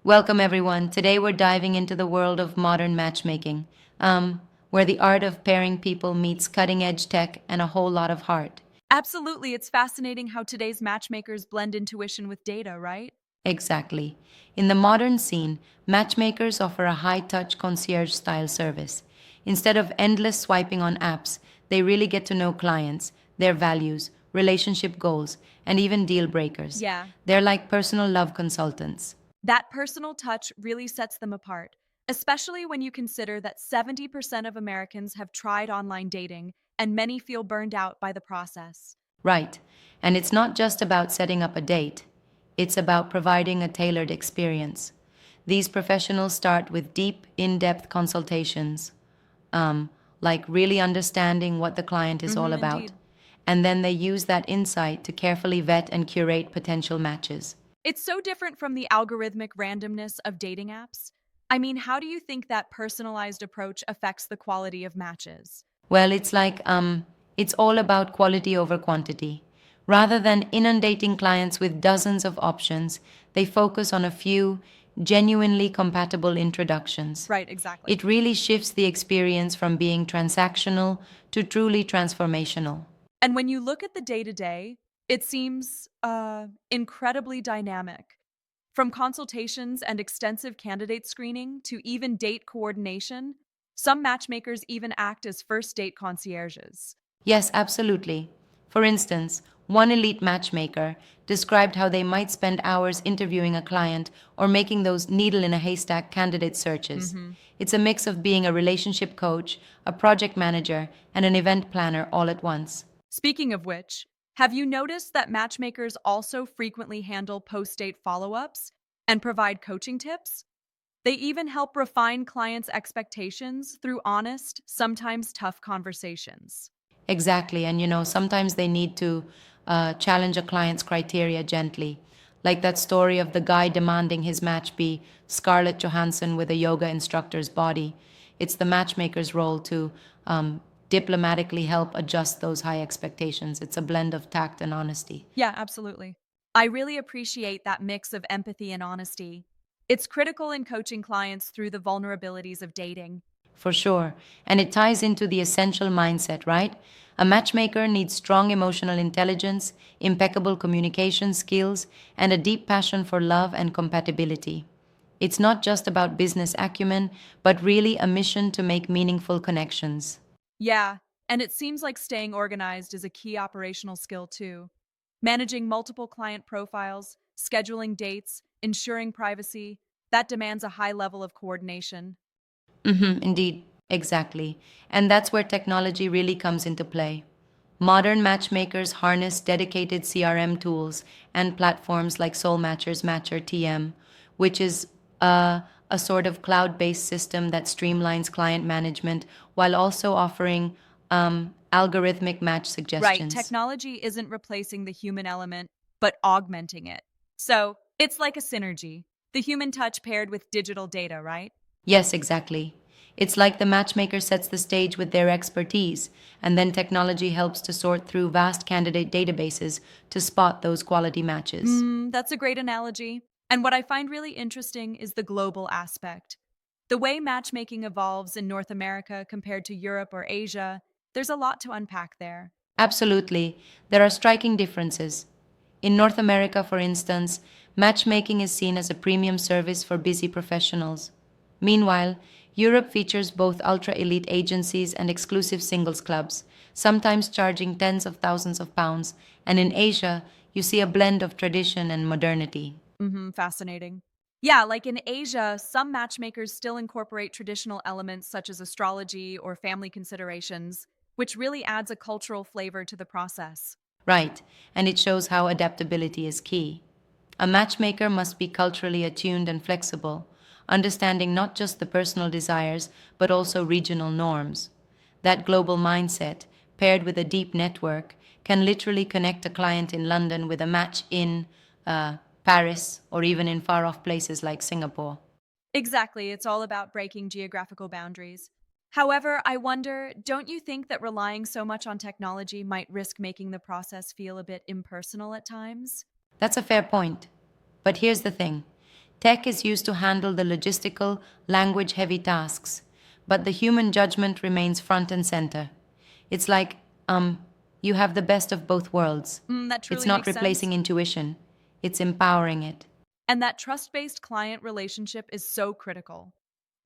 Welcome, everyone. Today we're diving into the world of modern matchmaking, where the art of pairing people meets cutting edge tech and a whole lot of heart. Absolutely. It's fascinating how today's matchmakers blend intuition with data, right? Exactly. In the modern scene, matchmakers offer a high touch concierge style service. Instead of endless swiping on apps, they really get to know clients, their values, relationship goals, and even deal breakers. Yeah. They're like personal love consultants. That personal touch really sets them apart, especially when you consider that 70% of Americans have tried online dating and many feel burned out by the process. Right. And it's not just about setting up a date, it's about providing a tailored experience. These professionals start with deep, in depth consultations, um, like really understanding what the client is all about. Indeed. And then they use that insight to carefully vet and curate potential matches. It's so different from the algorithmic randomness of dating apps. I mean, how do you think that personalized approach affects the quality of matches? Well, it's all about quality over quantity. Rather than inundating clients with dozens of options, they focus on a few genuinely compatible introductions. Right, exactly. It really shifts the experience from being transactional to truly transformational. And when you look at the day to day, it seems incredibly dynamic. From consultations and extensive candidate screening to even date coordination, some matchmakers even act as first date concierges. Yes, absolutely. For instance, one elite matchmaker described how they might spend hours interviewing a client or making those needle in a haystack candidate searches. hmm It's a mix of being a relationship coach, a project manager, and an event planner all at once. Speaking of which, have you noticed that matchmakers also frequently handle post date follow ups and provide coaching tips? They even help refine clients' expectations through honest, sometimes tough conversations. Exactly. And sometimes they need to challenge a client's criteria gently. Like that story of the guy demanding his match be Scarlett Johansson with a yoga instructor's body. It's the matchmaker's role to diplomatically help adjust those high expectations. It's a blend of tact and honesty. Yeah, absolutely. I really appreciate that mix of empathy and honesty. It's critical in coaching clients through the vulnerabilities of dating. For sure. And it ties into the essential mindset, right? A matchmaker needs strong emotional intelligence, impeccable communication skills, and a deep passion for love and compatibility. It's not just about business acumen, but really a mission to make meaningful connections. Yeah, and it seems like staying organized is a key operational skill too. Managing multiple client profiles, scheduling dates, ensuring privacy, that demands a high level of coordination. Indeed, exactly. And that's where technology really comes into play. Modern matchmakers harness dedicated CRM tools and platforms like Soulmatcher's Matcher TM, which is a sort of cloud based system that streamlines client management while also offering algorithmic match Right, suggestions. technology isn't replacing the human element, but augmenting it. So it's like a synergy. The human touch paired with digital data, right? Yes, exactly. It's like the matchmaker sets the stage with their expertise, and then technology helps to sort through vast candidate databases to spot those quality matches. That's a great analogy. And what I find really interesting is the global aspect. The way matchmaking evolves in North America compared to Europe or Asia, there's a lot to unpack there. Absolutely, there are striking differences. In North America, for instance, matchmaking is seen as a premium service for busy professionals. Meanwhile, Europe features both ultra elite agencies and exclusive singles clubs, sometimes charging tens of thousands of pounds, and in Asia, you see a blend of tradition and modernity. Fascinating. Yeah, like in Asia, some matchmakers still incorporate traditional elements such as astrology or family considerations, which really adds a cultural flavor to the process. Right, and it shows how adaptability is key. A matchmaker must be culturally attuned and flexible, understanding not just the personal desires, but also regional norms. That global mindset, paired with a deep network, can literally connect a client in London with a match in Paris or even in far off places like Singapore. Exactly, it's all about breaking geographical boundaries. However, I wonder, don't you think that relying so much on technology might risk making the process feel a bit impersonal at times? That's a fair point. But here's the thing, Tech is used to handle the logistical, language heavy tasks, but the human judgment remains front and center. It's like, you have the best of both worlds. That It's truly not makes sense. replacing intuition, it's empowering it. And that trust based client relationship is so critical.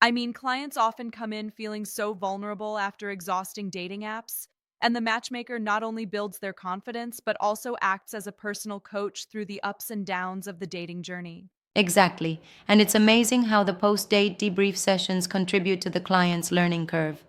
I mean, clients often come in feeling so vulnerable after exhausting dating apps, and the matchmaker not only builds their confidence, but also acts as a personal coach through the ups and downs of the dating journey. Exactly. And it's amazing how the post date debrief sessions contribute to the client's learning curve.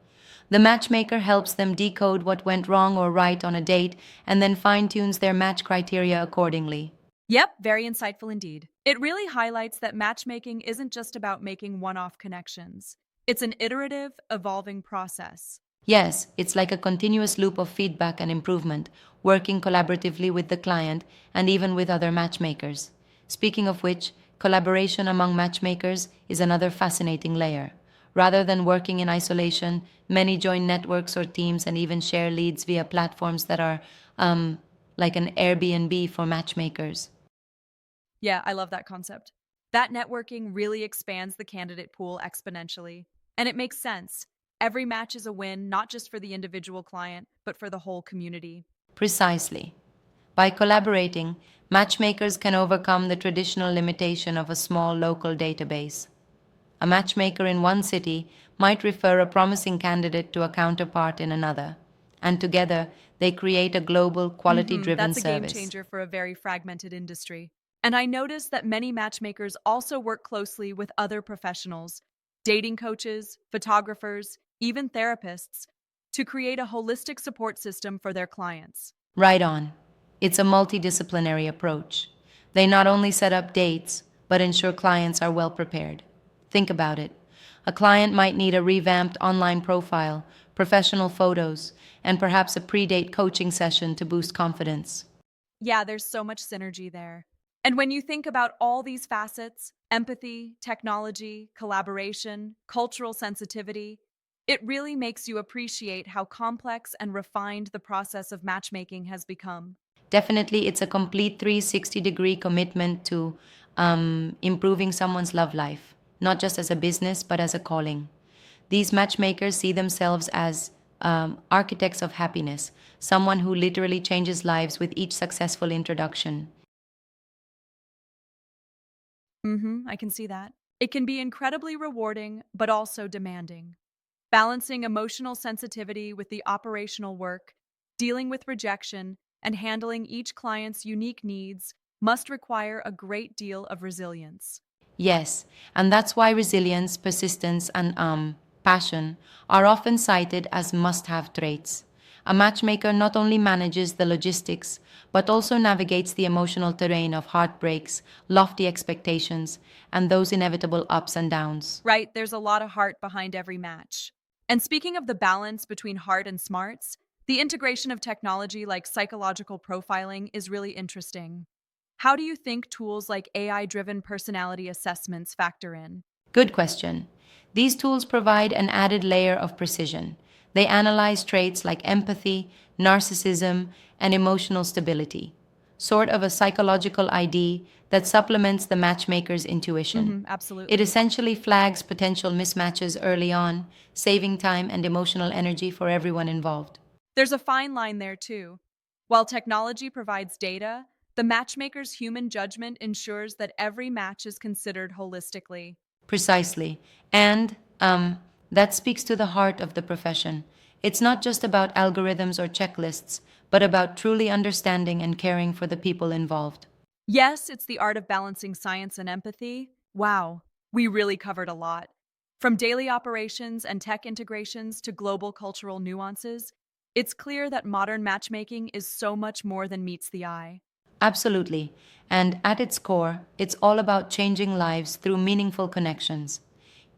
The matchmaker helps them decode what went wrong or right on a date and then fine tunes their match criteria accordingly. Yep, very insightful indeed. It really highlights that matchmaking isn't just about making one off connections, it's an iterative, evolving process. Yes, it's like a continuous loop of feedback and improvement, working collaboratively with the client and even with other matchmakers. Speaking of which, collaboration among matchmakers is another fascinating layer. Rather than working in isolation, many join networks or teams and even share leads via platforms that are, like an Airbnb for matchmakers. Yeah, I love that concept. That networking really expands the candidate pool exponentially. And it makes sense. Every match is a win, not just for the individual client, but for the whole community. Precisely. By collaborating, matchmakers can overcome the traditional limitation of a small local database. A matchmaker in one city might refer a promising candidate to a counterpart in another, and together they create a global, quality driven That's a game service. changer for a very fragmented industry. And I noticed that many matchmakers also work closely with other professionals, dating coaches, photographers, even therapists, to create a holistic support system for their clients. Right on. It's a multidisciplinary approach. They not only set up dates, but ensure clients are well prepared. Think about it. A client might need a revamped online profile, professional photos, and perhaps a pre date coaching session to boost confidence. Yeah, there's so much synergy there. And when you think about all these facets empathy, technology, collaboration, cultural sensitivity it really makes you appreciate how complex and refined the process of matchmaking has become. Definitely, it's a complete 360-degree commitment to improving someone's love life, not just as a business, but as a calling. These matchmakers see themselves as architects of happiness, someone who literally changes lives with each successful introduction. I can see that. It can be incredibly rewarding, but also demanding. Balancing emotional sensitivity with the operational work, dealing with rejection, and handling each client's unique needs must require a great deal of resilience. Yes, and that's why resilience, persistence, and passion are often cited as must have traits. A matchmaker not only manages the logistics, but also navigates the emotional terrain of heartbreaks, lofty expectations, and those inevitable ups and downs. Right, there's a lot of heart behind every match. And speaking of the balance between heart and smarts, the integration of technology like psychological profiling is really interesting. How do you think tools like AI driven personality assessments factor in? Good question. These tools provide an added layer of precision. They analyze traits like empathy, narcissism, and emotional stability, sort of a psychological ID that supplements the matchmaker's intuition. It Absolutely. essentially flags potential mismatches early on, saving time and emotional energy for everyone involved. There's a fine line there, too. While technology provides data, the matchmaker's human judgment ensures that every match is considered holistically. Precisely. And that speaks to the heart of the profession. It's not just about algorithms or checklists, but about truly understanding and caring for the people involved. Yes, it's the art of balancing science and empathy. Wow, we really covered a lot. From daily operations and tech integrations to global cultural nuances, it's clear that modern matchmaking is so much more than meets the eye. Absolutely. And at its core, it's all about changing lives through meaningful connections.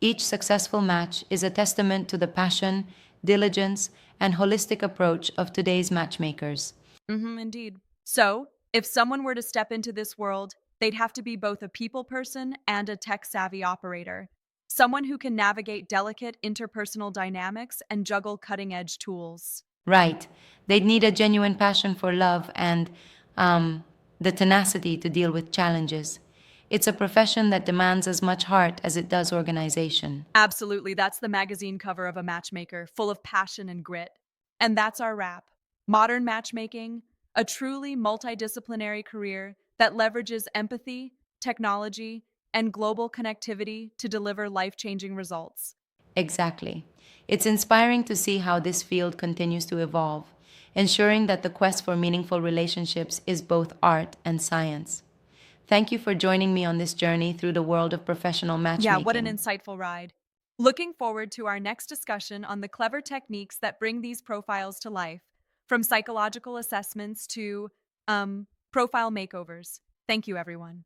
Each successful match is a testament to the passion, diligence, and holistic approach of today's matchmakers. Indeed. So, if someone were to step into this world, they'd have to be both a people person and a tech savvy operator. Someone who can navigate delicate interpersonal dynamics and juggle cutting edge tools. Right. They'd need a genuine passion for love and um, the tenacity to deal with challenges. It's a profession that demands as much heart as it does organization. Absolutely. That's the magazine cover of a matchmaker, full of passion and grit. And that's our wrap. Modern matchmaking, a truly multidisciplinary career that leverages empathy, technology, and global connectivity to deliver life changing results. Exactly. It's inspiring to see how this field continues to evolve, ensuring that the quest for meaningful relationships is both art and science. Thank you for joining me on this journey through the world of professional Yeah, what an matchmaking. insightful ride. Looking forward to our next discussion on the clever techniques that bring these profiles to life, from psychological assessments to profile makeovers. Thank you, everyone.